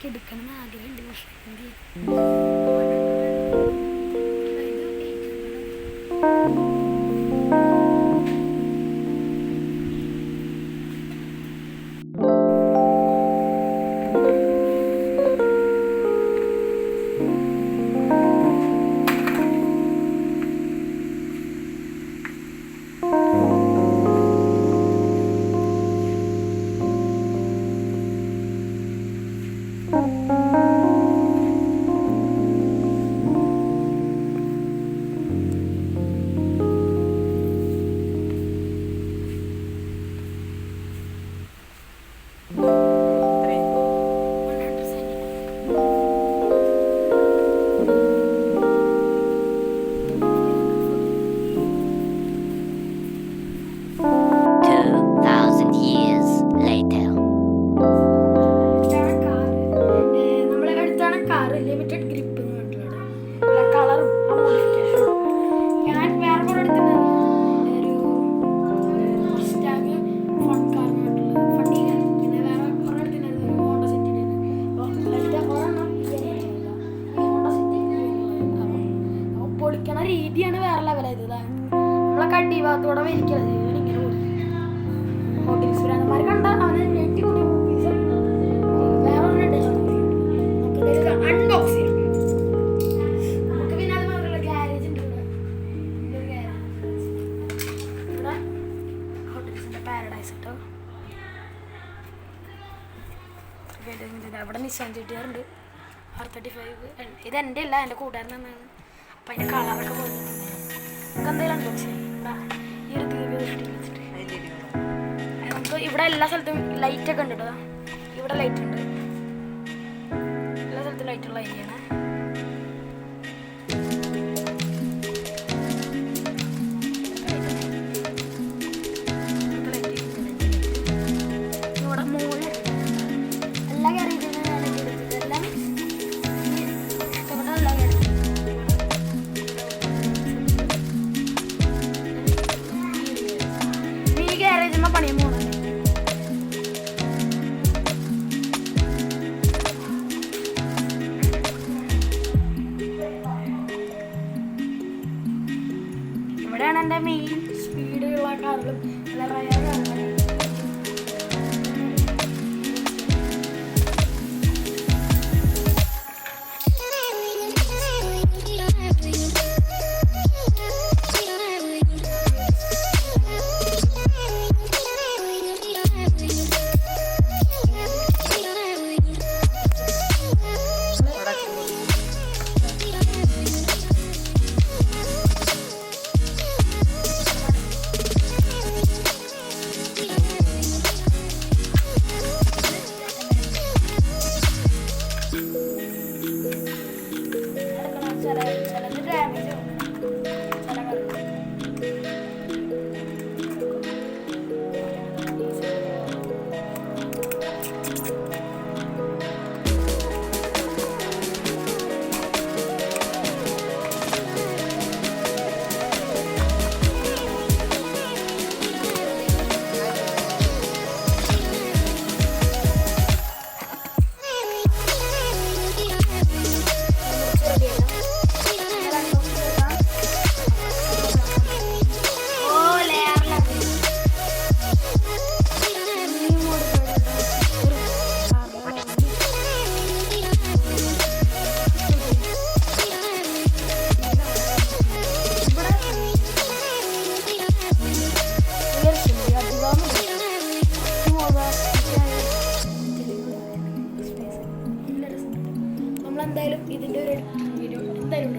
എടുക്കണം ആഗ്രഹമുണ്ട് പക്ഷേ രീതിയാണ് വേറെ ലെവലായത്. നമ്മളെ കട്ടി ഭാഗത്തോടെ വലിക്കരുത്, ഇങ്ങനെ ഹോട്ടൽസുരാന്മാർ കണ്ട അവന് ഞെട്ടി കൂടി മൂവീസ് വേറെ അൺബോക്സ് ചെയ്യാം. നമുക്ക് പിന്നെ അത് മാത്രമല്ല ഗ്യാരേജ് ഉണ്ട് ഇവിടെ ഹോട്ടൽസിന്റെ പാരഡൈസ് കേട്ടോ. അവിടെ നിസാൻ ചെട്ടിയാറുണ്ട് R35. ഇത് എൻ്റെ അല്ല, എൻ്റെ കൂട്ടുകാരൻ തന്നെയാണ്. അപ്പം അതിൻ്റെ കളറൊക്കെ പോകുന്നത് നമുക്ക് എന്തെങ്കിലും അൺബോക്സ് ചെയ്യാം. ഈ ഒരു ദീപ വെച്ചിട്ട് നമുക്ക് ഇവിടെ എല്ലാ സ്ഥലത്തും ലൈറ്റൊക്കെ ഉണ്ട് കേട്ടോ. ഇവിടെ ലൈറ്റ് ഉണ്ട്, എല്ലാ സ്ഥലത്തും ലൈറ്റുള്ള ഏരിയയാണ്. ഇവിടെ മൂന്ന് എല്ലാ കയറിയിട്ടും എല്ലാം ഇഷ്ടപ്പെട്ട എല്ലാ കയറി ഗ്യാരേജ് പണിയാൻ പോകുന്നുണ്ട്. ഇവിടെയാണ് എൻ്റെ മെയിൻ സ്പീഡുള്ള കാറുകളും നല്ല റയർ കാറുകളും. നമ്മളെന്തായാലും ഇതിൻ്റെ ഒരു വീഡിയോ എന്തായാലും